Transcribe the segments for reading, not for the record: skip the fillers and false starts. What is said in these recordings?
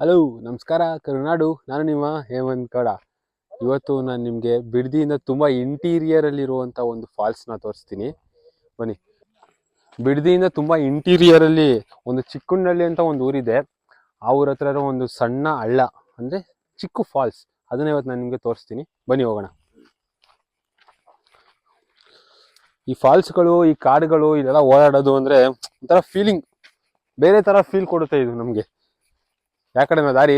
Hello, ನಮಸ್ಕಾರ ಕರುನಾಡು. ನಾನು ನಿಮ್ಮ ಹೇಮಂತ್ ಗೌಡ. ಇವತ್ತು ನಾನು ನಿಮಗೆ ಬಿಡದಿಯಿಂದ ತುಂಬ ಇಂಟೀರಿಯರಲ್ಲಿರುವಂಥ ಒಂದು ಫಾಲ್ಸ್ನ ತೋರಿಸ್ತೀನಿ. ಬನ್ನಿ. ಬಿಡದಿಯಿಂದ ತುಂಬ ಇಂಟೀರಿಯರಲ್ಲಿ ಒಂದು ಚಿಕ್ಕುನಹಳ್ಳಿ ಅಂತ ಒಂದು ಊರಿದೆ. ಆ ಊರ ಹತ್ರ ಇರೋ ಒಂದು ಸಣ್ಣ ಹಳ್ಳ, ಅಂದರೆ ಚಿಕ್ಕ ಫಾಲ್ಸ್, ಅದನ್ನ ಇವತ್ತು ನಾನು ನಿಮಗೆ ತೋರಿಸ್ತೀನಿ. ಬನ್ನಿ ಹೋಗೋಣ. ಈ ಫಾಲ್ಸ್ಗಳು, ಈ ಕಾಡುಗಳು, ಇದೆಲ್ಲ ಓಡಾಡೋದು ಅಂದರೆ ಒಂಥರ ಫೀಲಿಂಗ್, ಬೇರೆ ಥರ ಫೀಲ್ ಕೊಡುತ್ತೆ ಇದು ನಮಗೆ. ಯಾಕಡೆ ದಾರಿ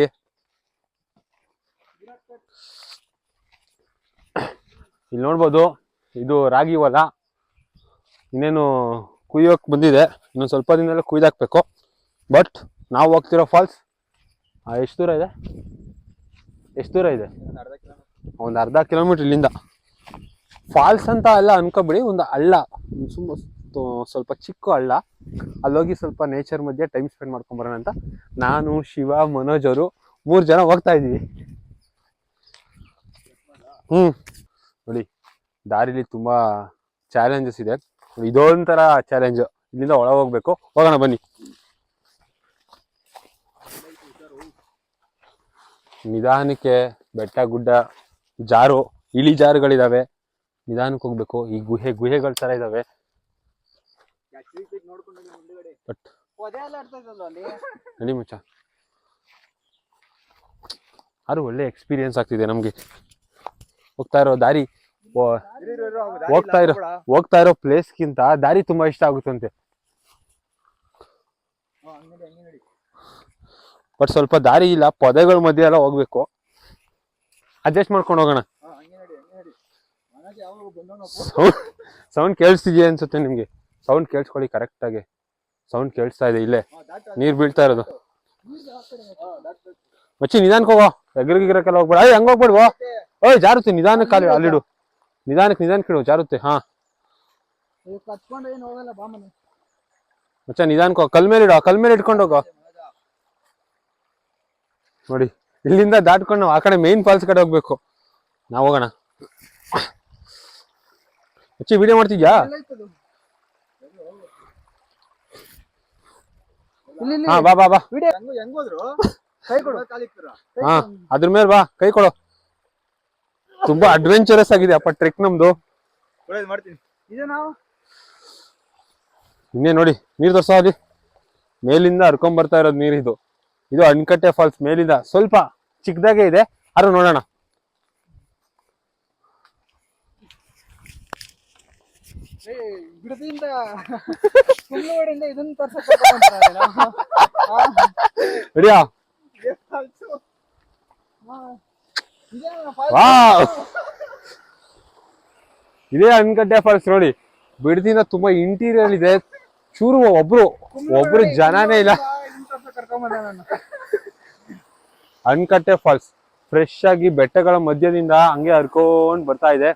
ಇಲ್ಲಿ ನೋಡ್ಬೋದು. ಇದು ರಾಗಿ ಹೊಲ. ಇನ್ನೇನು ಕುಯ್ಯೋಕೆ ಬಂದಿದೆ, ಇನ್ನೊಂದು ಸ್ವಲ್ಪ ದಿನದಲ್ಲೇ ಕುಯ್ದಾಕ್ಬೇಕು. ಬಟ್ ನಾವು ಹೋಗ್ತಿರೋ ಫಾಲ್ಸ್ ಎಷ್ಟು ದೂರ ಇದೆ? ಒಂದು ಅರ್ಧ ಕಿಲೋಮೀಟ್ರ್ ಇಲ್ಲಿಂದ. ಫಾಲ್ಸ್ ಅಂತ ಎಲ್ಲ ಅನ್ಕೋಬಿಡಿ, ಒಂದು ಹಳ್ಳ, ಸ್ವಲ್ಪ ಚಿಕ್ಕ ಹಳ್ಳ. ಅಲ್ಲೋಗಿ ಸ್ವಲ್ಪ ನೇಚರ್ ಮಧ್ಯೆ ಟೈಮ್ ಸ್ಪೆಂಡ್ ಮಾಡ್ಕೊಂಬರೋಣ ಅಂತ ನಾನು, ಶಿವ, ಮನೋಜ್ ಅವರು 3 ಜನ ಹೋಗ್ತಾ ಇದ್ದೀವಿ. ನೋಡಿ, ದಾರಿಲಿ ತುಂಬಾ ಚಾಲೆಂಜಸ್ ಇದೆ. ಇದೊಂಥರ ಚಾಲೆಂಜ್. ಇಲ್ಲಿಂದ ಒಳಗೆ ಹೋಗ್ಬೇಕು. ಹೋಗೋಣ ಬನ್ನಿ. ನಿಧಾನಕ್ಕೆ ಬೆಟ್ಟ ಗುಡ್ಡ ಜಾರು ಇಳಿ ಜಾರುಗಳಿದಾವೆ. ನಿಧಾನಕ್ಕೆ ಹೋಗ್ಬೇಕು. ಈ ಗುಹೆಗಳ ತರ ಇದಾವೆ. ನಡಿ ಮುಚ್ಚ. ಅದು ಒಳ್ಳೆ ಎಕ್ಸ್ಪೀರಿಯನ್ಸ್ ಆಗ್ತಿದೆ ನಮ್ಗೆ. ಹೋಗ್ತಾ ಇರೋ ದಾರಿ, ಹೋಗ್ತಾ ಇರೋ ಪ್ಲೇಸ್ಗಿಂತ ದಾರಿ ತುಂಬಾ ಇಷ್ಟ ಆಗುತ್ತಂತೆ. ಬಟ್ ಸ್ವಲ್ಪ ದಾರಿ ಇಲ್ಲ, ಪೊದೆಗಳ ಮಧ್ಯೆ ಎಲ್ಲ ಹೋಗ್ಬೇಕು. ಅಡ್ಜಸ್ಟ್ ಮಾಡ್ಕೊಂಡು ಹೋಗೋಣ. ಸೌಂಡ್ ಕೇಳಿಸ್ತಿದ್ಯಾ ಅನ್ಸುತ್ತೆ ನಿಮ್ಗೆ. ಸೌಂಡ್ ಕೇಳಿಸ್ಕೊಳ್ಳಿ ಕರೆಕ್ಟ್ ಆಗಿ. ಸೌಂಡ್ ಕೇಳಿಸ್ತಾ ಇದೆ. ಇಲ್ಲೇ ನೀರ್ ಬೀಳ್ತಾ ಇರೋದು. ಮಚ್ಚಿ ನಿಧಾನಕ್ಕೆ ಹೋಗೋ. ಎಗ್ರಿಗಿರಕ್ಕೆಲ್ಲ ಹೋಗ್ಬೇಡ. ಹಂಗ ಹೋಗ್ಬೇಡ್ವೋ. ಓಯ್ ಜಾರುತ್ತೆ. ನಿಧಾನಕ್ಕೆ ಕಾಲಿ ಅಲ್ಲಿಡು. ನಿಧಾನಕ್ಕೆ ಇಡು. ಜಾರುತ್ತೆ. ಹಾ ಮಚ್ಚ ನಿಧಾನಕ್ಕೆ ಹೋಗ. ಕಲ್ ಮೇಲೆ ಇಟ್ಕೊಂಡು ಹೋಗೋ. ನೋಡಿ, ಇಲ್ಲಿಂದ ದಾಟ್ಕೊಂಡು ನಾವು ಆ ಕಡೆ ಮೇನ್ ಫಾಲ್ಸ್ ಕಡೆ ಹೋಗ್ಬೇಕು. ನಾವು ಹೋಗೋಣ. ಮಚ್ಚಿ ವಿಡಿಯೋ ಮಾಡ್ತಿದ್ಯಾ? ಹಾ ಬಾ ಬಾ ಬಾ. ಹಾ ಅದ್ರ ಮೇಲೆ ಬಾ, ಕೈ ಕೊಡು. ತುಂಬಾ ಅಡ್ವೆಂಚರಸ್ ಆಗಿದೆ ಅಪ್ಪ ಟ್ರೆಕ್ ನಮ್ದು. ಇನ್ನೇ ನೋಡಿ, ನೀರ್ ತೋರ್ಸೋ. ಅಲ್ಲಿ ಮೇಲಿಂದ ಹರ್ಕೊಂಡ್ ಬರ್ತಾ ಇರೋದು ನೀರ್. ಇದು ಅಣ್ಕಟ್ಟೆ ಫಾಲ್ಸ್. ಮೇಲಿಂದ ಸ್ವಲ್ಪ ಚಿಕ್ಕದಾಗೆ ಇದೆ, ಆದ್ರೂ ನೋಡೋಣ. ಇದೇ ಅಣ್ಕಟ್ಟೆ ಫಾಲ್ಸ್ ನೋಡಿ. ಬಿಡದಿಯಿಂದ ತುಂಬಾ ಇಂಟೀರಿಯರ್ ಇದೆ. ಚೂರು ಒಬ್ರು ಜನನೇ ಇಲ್ಲ. ಅಣ್ಕಟ್ಟೆ ಫಾಲ್ಸ್ ಫ್ರೆಶ್ ಆಗಿ ಬೆಟ್ಟಗಳ ಮಧ್ಯದಿಂದ ಹಂಗೆ ಹರ್ಕೊಂಡ್ ಬರ್ತಾ ಇದೆ.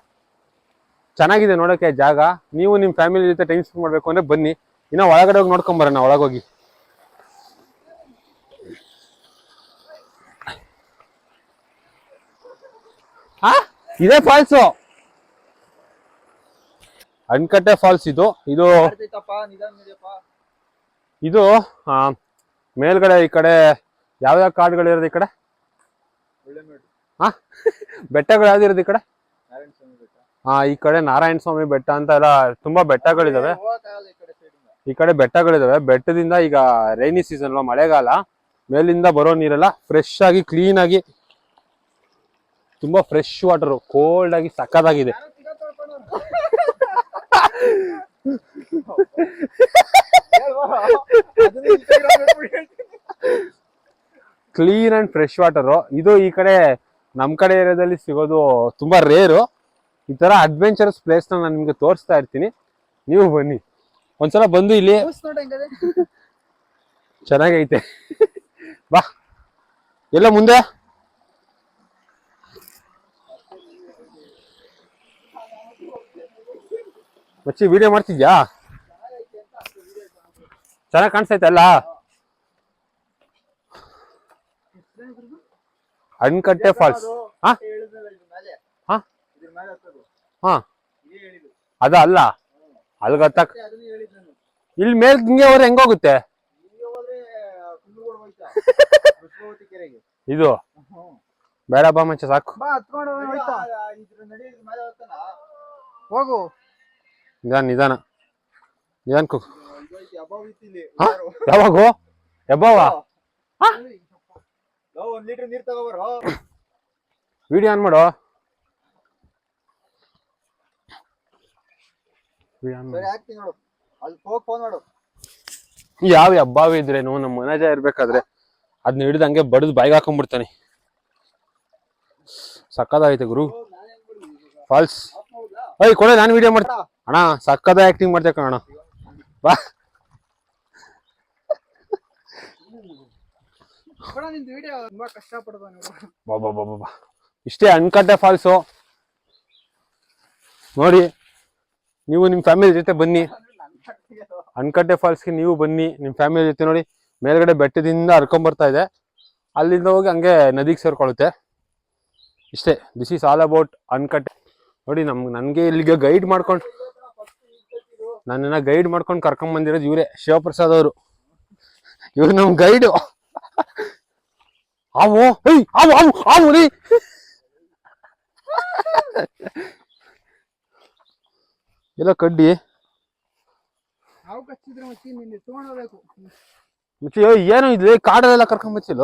ಚೆನ್ನಾಗಿದೆ ನೋಡೋಕೆ ಜಾಗ. ನೀವು ನಿಮ್ ಫ್ಯಾಮಿಲಿ ಜೊತೆ ಟೈಮ್ ಸ್ಪೆಂಡ್ ಮಾಡ್ಬೇಕು ಅಂದ್ರೆ ಬನ್ನಿ. ಇನ್ನ ಒಳಗಡೆ ಹೋಗಿ ನೋಡ್ಕೊಂಡ್ ಬರೋಣ. ಒಳಗೋಗಿ ಇದೇ ಫಾಲ್ಸ್, ಅಣ್ಕಟ್ಟೆ ಫಾಲ್ಸ್. ಇದು ಮೇಲ್ಗಡೆ ಈ ಕಡೆ ಯಾವ್ಯಾವ ಕಾಡುಗಳಿರೋದು? ಈ ಕಡೆ ಬೆಟ್ಟಗಳು ಯಾವ್ದಿರೋದು? ಈ ಕಡೆ ಈ ಕಡೆ ನಾರಾಯಣ ಸ್ವಾಮಿ ಬೆಟ್ಟ ಅಂತ ಎಲ್ಲ ತುಂಬಾ ಬೆಟ್ಟಗಳಿದಾವೆ. ಈ ಕಡೆ ಬೆಟ್ಟಗಳಿದಾವೆ. ಬೆಟ್ಟದಿಂದ ಈಗ ರೈನಿ ಸೀಸನ್ ಅಲ್ವಾ, ಮಳೆಗಾಲ. ಮೇಲಿಂದ ಬರೋ ನೀರೆಲ್ಲ ಫ್ರೆಶ್ ಆಗಿ, ಕ್ಲೀನ್ ಆಗಿ, ತುಂಬಾ ಫ್ರೆಶ್ ವಾಟರ್, ಕೋಲ್ಡ್ ಆಗಿ ಸಕ್ಕತ್ತಾಗಿದೆ. Clean and fresh water. ಇದು ಈ ಕಡೆ ನಮ್ ಕಡೆ ಏರಿಯಾದಲ್ಲಿ ಸಿಗೋದು ತುಂಬಾ ರೇರು. ಈ ತರ ಅಡ್ವೆಂಚರಸ್ ಪ್ಲೇಸ್ ನಾನು ನಿಮ್ಗೆ ತೋರಿಸ್ತಾ ಇರ್ತೀನಿ. ನೀವು ಬನ್ನಿ ಒಂದ್ಸಲ. ಬಂದು ಇಲ್ಲಿ ಚೆನ್ನಾಗೈತೆ. ಬಾ. ಎಲ್ಲ ಮುಂದೆ ಮಚ್ಚಿ ವಿಡಿಯೋ ಮಾಡ್ತಿದ್ಯಾ? ಚೆನ್ನಾಗಿ ಕಾಣಿಸ್ತೈತೆ ಅಲ್ಲ? ಅಣ್ಕಟ್ಟೆ ಫಾಲ್ಸ್. ಅದ ಅಲ್ಲ, ಅಲ್ಗ ಇಲ್ಲಿ ಮೇಲ್ ಹಿಂಗೆ ಹೋದ್ರೆ ಹೆಂಗೋಗುತ್ತೆ? ಇದು ಬೇಡ ಬಾ ಮಚ್ಚ ಸಾಕು. ಹೋಗು ನಿಧಾನ ನಿಧಾನ ನಿಧಾನ. ಯಾವಾಗೋ ಯಬ್ಬಾವ ಒಂದ್ ಲೀಟರ್ ನೀರ್ ತಗೋಬರೋ. ವಿಡಿಯೋ ಆನ್ ಮಾಡೋ. ಯಾವ ಹಬ್ಬಾವಿ ಇದ್ರೇನು ನಮ್ಮ ಮನಜ ಇರ್ಬೇಕಾದ್ರೆ ಅದನ್ನ ಹಿಡಿದು ಹಂಗೆ ಬಡದು ಬಾಯಿಗೆ ಹಾಕೊಂಡ್ಬಿಡ್ತಾನೆ. ಸಕ್ಕದಾಗೈತೆ ಗುರು ಫಾಲ್ಸ್. ಏಯ್ ಕೊಡೆ ನಾನು ವಿಡಿಯೋ ಮಾಡ್ತಾ ಅಣ್ಣ. ಸಕ್ಕದ ಆಕ್ಟಿಂಗ್ ಮಾಡ್ತೇವೆ ಕಣ ಬಾ. ಬಾಬಾ ಇಷ್ಟೇ ಅನ್ಕಟ್ಟೆ ಫಾಲ್ಸು ನೋಡಿ. ನೀವು ನಿಮ್ಮ ಫ್ಯಾಮಿಲಿ ಜೊತೆ ಬನ್ನಿ. ಅನ್ಕಟ್ಟೆ ಫಾಲ್ಸ್ಗೆ ನೀವು ಬನ್ನಿ ನಿಮ್ಮ ಫ್ಯಾಮಿಲಿ ಜೊತೆ. ನೋಡಿ ಮೇಲ್ಗಡೆ ಬೆಟ್ಟದಿಂದ ಹರ್ಕೊಂಡ್ ಬರ್ತಾ ಇದೆ, ಅಲ್ಲಿಂದ ಹೋಗಿ ಹಂಗೆ ನದಿಗೆ ಸೇರ್ಕೊಳ್ಳುತ್ತೆ. ಇಷ್ಟೇ. ದಿಸ್ ಈಸ್ ಆಲ್ ಅಬೌಟ್ ಅನ್ಕಟ್ಟೆ. ನೋಡಿ ನನಗೆ ಇಲ್ಲಿಗೆ ಗೈಡ್ ಮಾಡ್ಕೊಂಡು ನನ್ನನ್ನ ಗೈಡ್ ಮಾಡ್ಕೊಂಡು ಕರ್ಕೊಂಡ್ ಬಂದಿರೋದು ಇವರೇ, ಶಿವಪ್ರಸಾದ್ ಅವರು. ಇವ್ರು ನಮ್ ಗೈಡು. ಆವು ಆವು ಆವು ಆವು ರೀ. ಎಲ್ಲ ಕಡ್ಡಿ ಮುಚ್ಚಿ ಏನು ಇದ್ಲಿ ಕಾಡಲ್ಲೆಲ್ಲ ಕರ್ಕೊಂಡ್ ಬಚ್ಚಿಲ್ಲ.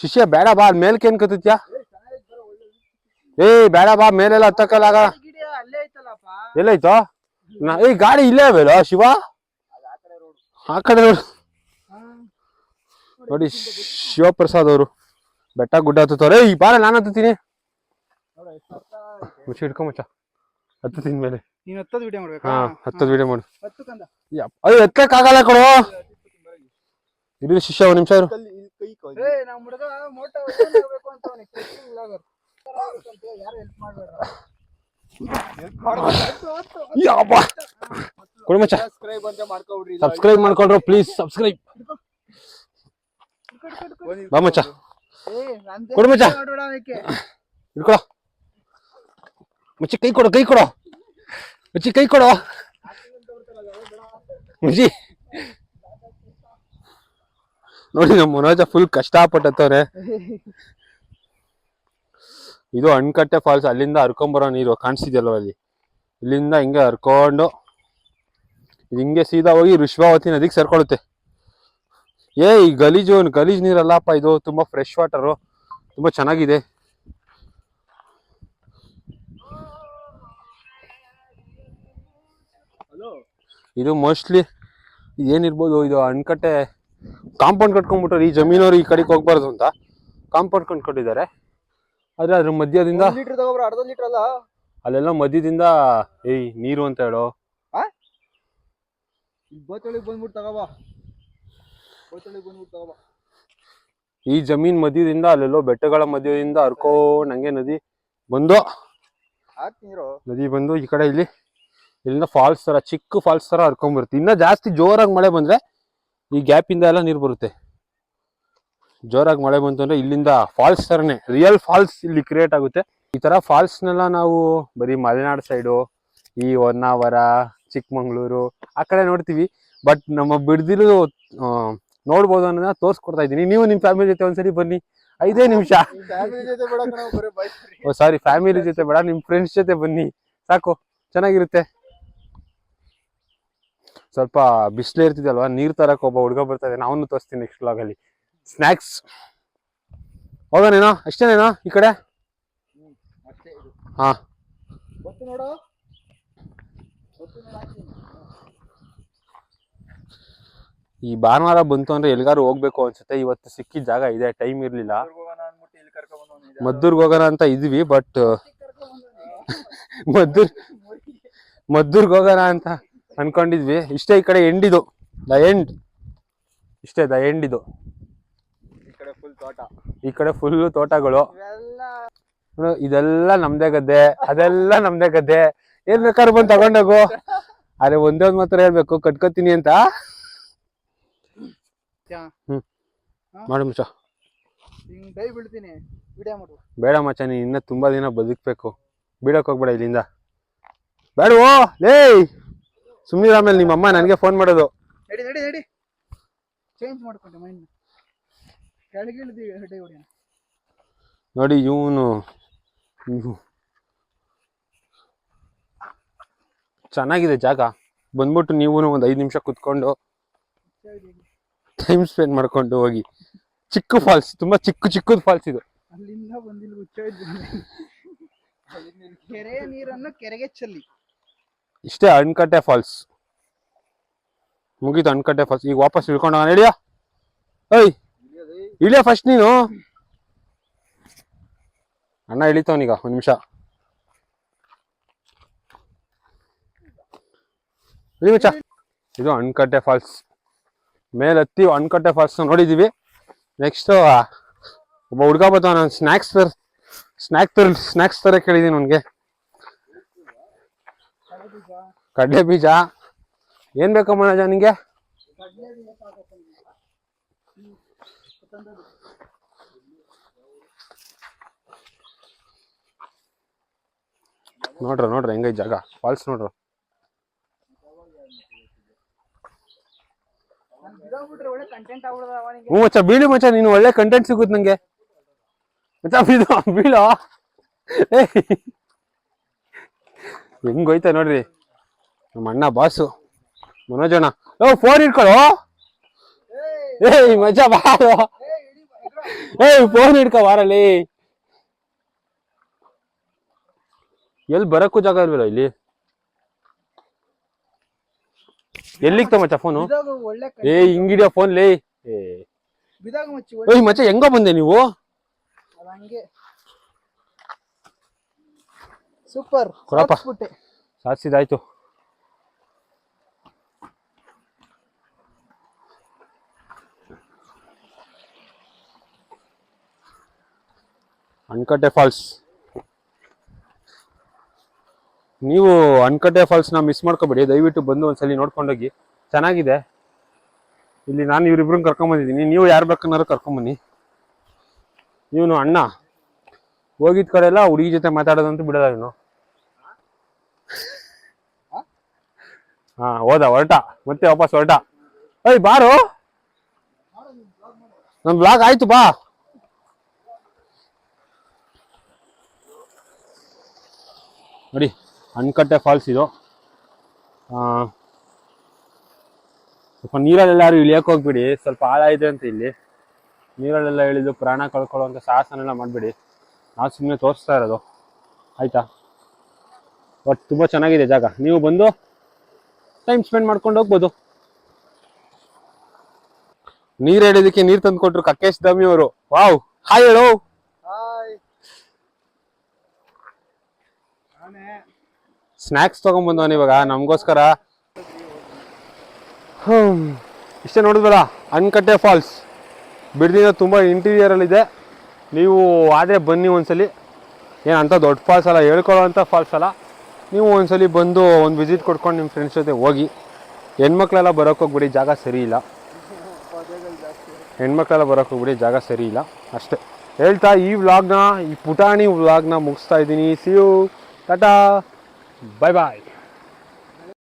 ಶಿಷ್ಯ ಬೇಡ ಬಾ ಮೇಲ್ಕೆ ಏನ್ ಕತ್ತತ್ಯಾ. ಬೇಡ ಬಾ ಮೇಲೆಲ್ಲ ಹತ್ತಕ್ಕಲ್ಲ. ಎಲ್ಲೈತೋ ಈ ಗಾಡಿ ಇಲ್ಲೇ ಅವೇಲೋ ಶಿವ. ಆ ಕಡೆ ನೋಡು. ನೋಡಿ ಶಿವಪ್ರಸಾದ್ ಅವರು ಬೆಟ್ಟ ಗುಡ್ಡ ಹತ್ತುತ್ತವ್ರೆ. ಈ ಬಾರ ನಾನು ಹತ್ತೀನಿ. ಮುಚ್ಚಿ ಹಿಡ್ಕೊಂಬಚ್ಚ ಹತ್ತತಿನ ಮೇಲೆ. ಹಾ ಹತ್ತದ ವಿಡಿಯೋ ಮಾಡು. ಅದು ಎತ್ತಕ್ಕಾಗಲ್ಲ ಕಣೋ. ಇದು ಶಿಷ್ಯ ಒಂದ್ ನಿಮಿಷ ಇರು. ಕೊಡು ಮಚ್ಚ. ಸಬ್ಸ್ಕ್ರೈಬ್ ಮಾಡ್ಕೊಂಡ್ರು ಪ್ಲೀಸ್ ಸಬ್ಸ್ಕ್ರೈಬ್. ಬಾ ಮಚ್ಚ ಕೊಡು ಮಚ್ಚ. ಇಟ್ಕೊಡ ಮುಚ್ಚಿ. ಕೈ ಕೊಡು ಕೈ ಕೊಡು ಮುಚ್ಚಿ. ಕೈ ಕೊಡು ಮುಚ್ಚಿ. ನೋಡಿ ನಮ್ಮ ಮನೋಜ ಫುಲ್ ಕಷ್ಟಪಟ್ಟವ್ರೆ. ಇದು ಅಣ್ಕಟ್ಟೆ ಫಾಲ್ಸ್. ಅಲ್ಲಿಂದ ಹರ್ಕೊಂಬರೋ ನೀರು ಕಾಣಿಸ್ತಿದ್ಯಲ್ವ ಅಲ್ಲಿ. ಇಲ್ಲಿಂದ ಹಿಂಗೆ ಹರ್ಕೊಂಡು ಇದು ಹಿಂಗೆ ಸೀದಾ ಹೋಗಿ ಋಷಭಾವತಿ ನದಿಗೆ ಸೇರ್ಕೊಳ್ಳುತ್ತೆ. ಈ ಗಲೀಜ್ ನೀರಲ್ಲಪ್ಪ. ಇದು ತುಂಬಾ ಫ್ರೆಶ್ ವಾಟರು, ತುಂಬಾ ಚೆನ್ನಾಗಿದೆ. ಇದು ಮೋಸ್ಟ್ಲಿ ಏನಿರ್ಬೋದು, ಇದು ಅಣ್ಕಟ್ಟೆ ಕಾಂಪೌಂಡ್ ಕಟ್ಕೊಂಡ್ಬಿಟ್ರೆ ಈ ಜಮೀನವ್ರು ಈ ಕಡೆಗೆ ಹೋಗ್ಬಾರ್ದು ಅಂತ ಕಾಂಪೌಂಡ್ ಕಟ್ಕೊಂಡಿದ್ದಾರೆ. ಆದ್ರೆ ಅದ್ರ ಮಧ್ಯದಿಂದ ಅಲ್ಲೆಲ್ಲ ಮಧ್ಯದಿಂದ ನೀರು ಅಂತ ಹೇಳೋ. ಈ ಜಮೀನ್ ಮಧ್ಯದಿಂದ ಅಲ್ಲೆಲ್ಲೋ ಬೆಟ್ಟಗಳ ಮಧ್ಯದಿಂದ ಹರ್ಕೊಂಡ್ ಹಂಗೆ ನದಿ ಬಂದು ಈ ಕಡೆ ಇಲ್ಲಿಂದ ಫಾಲ್ಸ್ ತರ, ಚಿಕ್ಕ ಫಾಲ್ಸ್ ತರ ಹರ್ಕೊಂಡ್ಬರುತ್ತೆ. ಇನ್ನ ಜಾಸ್ತಿ ಜೋರಾಗಿ ಮಳೆ ಬಂದ್ರೆ ಈ ಗ್ಯಾಪ್ ಇಂದ ಎಲ್ಲ ನೀರು ಬರುತ್ತೆ. ಜೋರಾಗಿ ಮಳೆ ಬಂತು ಅಂದ್ರೆ ಇಲ್ಲಿಂದ ಫಾಲ್ಸ್ ತರನೇ ರಿಯಲ್ ಫಾಲ್ಸ್ ಇಲ್ಲಿ ಕ್ರಿಯೇಟ್ ಆಗುತ್ತೆ. ಈ ತರ ಫಾಲ್ಸ್ನೆಲ್ಲ ನಾವು ಬರೀ ಮಲೆನಾಡು ಸೈಡು, ಈ ಹೊನ್ನಾವರ, ಚಿಕ್ಕಮಂಗ್ಳೂರು ಆ ಕಡೆ ನೋಡ್ತೀವಿ. ಬಟ್ ನಮ್ಮ ಬಿಡದಿಲು ನೋಡ್ಬೋದು ಅನ್ನೋದನ್ನ ತೋರಿಸ್ಕೊಡ್ತಾ ಇದ್ದೀನಿ. ನೀವು ನಿಮ್ ಫ್ಯಾಮಿಲಿ ಜೊತೆ ಒಂದ್ಸರಿ ಬನ್ನಿ, 5 ನಿಮಿಷ. ಸಾರಿ, ಫ್ಯಾಮಿಲಿ ಜೊತೆ ಬೇಡ, ನಿಮ್ ಫ್ರೆಂಡ್ಸ್ ಜೊತೆ ಬನ್ನಿ ಸಾಕು, ಚೆನ್ನಾಗಿರುತ್ತೆ. ಸ್ವಲ್ಪ ಬಿಸಿಲು ಇರ್ತಿದಲ್ವಾ, ನೀರ್ ತರಕ್ ಒಬ್ಬ ಹುಡುಗ ಬರ್ತಾರೆ, ನಾವನು ತೋರಿಸ್ತೀನಿ ನೆಕ್ಸ್ಟ್ ವ್ಲಾಗ್ ಅಲ್ಲಿ. ಸ್ನಾಕ್ಸ್ ಹೋಗೋನೇನೋ, ಅಷ್ಟೇನೇನೋ ಈ ಕಡೆ. ಹಾ ಈ ಭಾನುವಾರ ಬಂತು ಅಂದ್ರೆ ಎಲ್ಗಾರು ಹೋಗ್ಬೇಕು ಅನ್ಸುತ್ತೆ. ಇವತ್ತು ಸಿಕ್ಕಿದ ಜಾಗ ಇದೆ, ಟೈಮ್ ಇರ್ಲಿಲ್ಲ. ಮದ್ದೂರ್ಗ್ ಹೋಗೋಣ ಅಂತ ಇದ್ವಿ, ಬಟ್ ಮದ್ದೂರ್ಗ್ ಹೋಗೋಣ ಅಂತ ಅನ್ಕೊಂಡಿದ್ವಿ. ಇಷ್ಟೇ, ಈ ಕಡೆ ಎಂಡ್ ಇದು, ದ ಎಂಡ್. ಇಷ್ಟೇ ದ ಎಂಡ್ ಇದು. ಈ ಕಡೆ ಫುಲ್ ತೋಟಗಳು. ಇದೆಲ್ಲ ನಮ್ದೇ ಗದ್ದೆ, ಅದೆಲ್ಲ ನಮ್ದೇ ಗದ್ದೆ. ಏನ್ ಬೇಕಾದ್ರು ಬಂದು ತಗೊಂಡೋಗು. ಅರೆ ಒಂದೇ ಮಾತ್ರ ಹೇಳ್ಬೇಕು, ಕಟ್ಕೋತೀನಿ ಅಂತ. ಮಾಡು ಮಚ್ಚ. ಬೇಡ ಮಚ್ಚ, ನೀನ್ ಇನ್ನ ತುಂಬಾ ದಿನ ಬದುಕ್ಬೇಕು. ಬೀಳಕ್ ಹೋಗ್ಬೇಡ ಇಲ್ಲಿಂದ. ಬೇಡವೋ ಲೇ, ಸುಮ್ನಿರ. ಆಮೇಲೆ ನಿಮ್ಮಮ್ಮ ನನ್ಗೆ ಫೋನ್ ಮಾಡೋದು. ಚೇಂಜ್ ಮಾಡ್ಕೊಂಡೆ ಮೈಂಡ್ ಕೆಳಗೆ ಇಳಿದು ಹೆಡೆ ಹೊಡೆಯೋಣ. ನೋಡಿ ಇವನು ಚೆನ್ನಾಗಿದೆ ಜಾಗ, ಬಂದ್ಬಿಟ್ಟು ನೀವು ಒಂದು 5 ನಿಮಿಷ ಕುತ್ಕೊಂಡು ಟೈಮ್ ಸ್ಪೆಂಡ್ ಮಾಡ್ಕೊಂಡು ಹೋಗಿ. ಚಿಕ್ಕ ಫಾಲ್ಸ್, ತುಂಬಾ ಚಿಕ್ಕದು ಫಾಲ್ಸ್ ಇದು. ಅಲ್ಲಿಂದ ಬಂದಿಲ್ಲ ಕೆರೆಯ ನೀರನ್ನು ಕೆರೆಗೆ ಚೆಲ್ಲಿ. ಇಷ್ಟೇ ಅಣ್ಕಟ್ಟೆ ಫಾಲ್ಸ್, ಮುಗೀತು ಅಣ್ಕಟ್ಟೆ ಫಾಲ್ಸ್. ಈಗ ವಾಪಸ್ ಇಳ್ಕೊಂಡು ನಡಿಯಾ. ಏಯ್ ಇಳಿಯ ಫಸ್ಟ್ ನೀನು. ಅಣ್ಣ ಇಳಿತವನೀಗ, 1 ನಿಮಿಷ ಇಳಿ ಮಚ್ಚ. ಇದು ಅಣ್ಕಟ್ಟೆ ಫಾಲ್ಸ್, ಮೇಲೆ ಹತ್ತಿ ಅಣ್ಕಟ್ಟೆ ಫಾಲ್ಸ್ ನೋಡಿದೀವಿ. ನೆಕ್ಸ್ಟ್ ಒಬ್ಬ ಹುಡ್ಗ ಬರ್ತಾವ, ನಾನು ಸ್ನ್ಯಾಕ್ಸ್ ತರ ಕೇಳಿದೀನಿ ಅವನಿಗೆ. ಕಡಲೆ ಬೀಜ ಏನ್ ಬೇಕಮ್ಮ ರಾಜ ನಿಂಗೆ? ನೋಡ್ರ ಹೆಂಗೈತೆ ಜಾಗ, ಫಾಲ್ಸ್ ನೋಡ್ರ. ಹ್ಞೂ ಮಚ್ಚ, ಬೀಳು ಮಚ್ಚ, ನೀನು ಒಳ್ಳೆ ಕಂಟೆಂಟ್ ಸಿಗುತ್ತೆ ನಂಗೆ ಮಚ್ಚ. ಬೀಳೋ ಹೆಂಗೋಯ್ತ ನೋಡ್ರಿ ನಮ್ಮ ಅಣ್ಣ ಬಾಸು ಮನೋಜಣ್ಣ. ಫೋನ್ ಇಟ್ಕೊಳ್ಳೋ. ಏಯ್ ಮಜಾ ಬಾರೋ. ಫೋನ್ ಇಟ್ಕೊ ಬಾರಲ್ಲಿ. ಎಲ್ಲಿ ಬರಕ್ಕೂ ಜಾಗ ಇಲ್ವಲ್ಲ ಇಲ್ಲಿ. ಎಲ್ಲಿಗ್ತ ಮಚ್ಚ ಫೋನು? ಹಿಂಗಿಡಿಯೋ ಫೋನ್ ಲೇ. ಏಯ್ ಮಚ್ಚ, ಹೆಂಗ ಬಂದೆ ನೀವು? ಸೂಪರ್ ಕೊಡಪ್ಪ, ಸಾಧಿಸಿದಾಯ್ತು. ಅಣ್ಕಟ್ಟೆ ಫಾಲ್ಸ್, ನೀವು ಅಣ್ಕಟ್ಟೆ ಫಾಲ್ಸ್ನ ಮಿಸ್ ಮಾಡ್ಕೋಬೇಡಿ, ದಯವಿಟ್ಟು ಬಂದು ಒಂದ್ಸಲಿ ನೋಡ್ಕೊಂಡೋಗಿ. ಚೆನ್ನಾಗಿದೆ. ಇಲ್ಲಿ ನಾನು ಇವ್ರಿಬ್ರನ್ನ ಕರ್ಕೊಂಬಂದಿದ್ದೀನಿ, ನೀವು ಯಾರು ಬೇಕನ್ನಾರು ಕರ್ಕೊಂಬನ್ನಿ. ಇವನು ಅಣ್ಣ ಹೋಗಿದ್ ಕಡೆ ಎಲ್ಲ ಹುಡುಗಿ ಜೊತೆ ಮಾತಾಡೋದಂತೂ ಬಿಡೋದ ಇವನು. ಹೊರಟ, ಮತ್ತೆ ವಾಪಸ್ ಹೊರಟ. ಏಯ್ ಬಾರು, ನಮ್ ಬ್ಲಾಗ್ ಆಯ್ತು ಬಾ. ನೋಡಿ ಅಣ್ಕಟ್ಟೆ ಫಾಲ್ಸ್ ಇದು. ಸ್ವಲ್ಪ ನೀರಲ್ಲೆಲ್ಲ ಯಾರು ಇಳಿಯಕ್ಕೆ ಹೋಗ್ಬಿಡಿ, ಸ್ವಲ್ಪ ಆಳ ಇದೆ ಅಂತ ಇಲ್ಲಿ. ನೀರಲ್ಲೆಲ್ಲ ಇಳಿದು ಪ್ರಾಣ ಕಳ್ಕೊಳ್ಳೋಂಥ ಸಾಹಸನೆಲ್ಲ ಮಾಡಬೇಡಿ. ನಾವು ಸುಮ್ಮನೆ ತೋರಿಸ್ತಾ ಇರೋದು, ಆಯ್ತಾ? ಬಟ್ ತುಂಬ ಚೆನ್ನಾಗಿದೆ ಜಾಗ, ನೀವು ಬಂದು ಟೈಮ್ ಸ್ಪೆಂಡ್ ಮಾಡ್ಕೊಂಡು ಹೋಗ್ಬೋದು. ನೀರು ಹಿಡಿಯೋದಕ್ಕೆ ನೀರು ತಂದು ಕೊಟ್ರು ಕಕ್ಕೇಶ್ ದಮ್ಮಿ ಅವರು. ವಾವ್, ಹಾಯ್ ಹೇಳು. ಸ್ನ್ಯಾಕ್ಸ್ ತಗೊಂಡ್ಬಂದವನು ಇವಾಗ ನಮಗೋಸ್ಕರ. ಇಷ್ಟೇ ನೋಡಿದ್ವಲ್ಲ ಅಣ್ಕಟ್ಟೆ ಫಾಲ್ಸ್. ಬಿಡದಿನ ತುಂಬ ಇಂಟೀರಿಯರಲ್ಲಿದೆ. ನೀವು ಆದರೆ ಬನ್ನಿ ಒಂದ್ಸಲಿ. ಏನಂತ ದೊಡ್ಡ ಫಾಲ್ಸ್ ಅಲ್ಲ, ಹೇಳ್ಕೊಳ್ಳೋವಂಥ ಫಾಲ್ಸ್ ಅಲ್ಲ. ನೀವು ಒಂದ್ಸಲಿ ಬಂದು ಒಂದು ವಿಸಿಟ್ ಕೊಡ್ಕೊಂಡು ನಿಮ್ಮ ಫ್ರೆಂಡ್ಸ್ ಜೊತೆ ಹೋಗಿ. ಹೆಣ್ಮಕ್ಳೆಲ್ಲ ಬರೋಕ್ಕೋಗ್ಬಿಡಿ, ಜಾಗ ಸರಿ ಇಲ್ಲ. ಹೆಣ್ಮಕ್ಳೆಲ್ಲ ಬರೋಕ್ಕೋಗ್ಬಿಡಿ, ಜಾಗ ಸರಿ ಇಲ್ಲ. ಅಷ್ಟೇ ಹೇಳ್ತಾ ಈ ವ್ಲಾಗ್ನ, ಈ ಪುಟಾಣಿ ವ್ಲಾಗ್ನ ಮುಗಿಸ್ತಾ ಇದ್ದೀನಿ. ಸಿ ಯು, ಟಾಟಾ, ಬಾಯ್ ಬಾಯ್.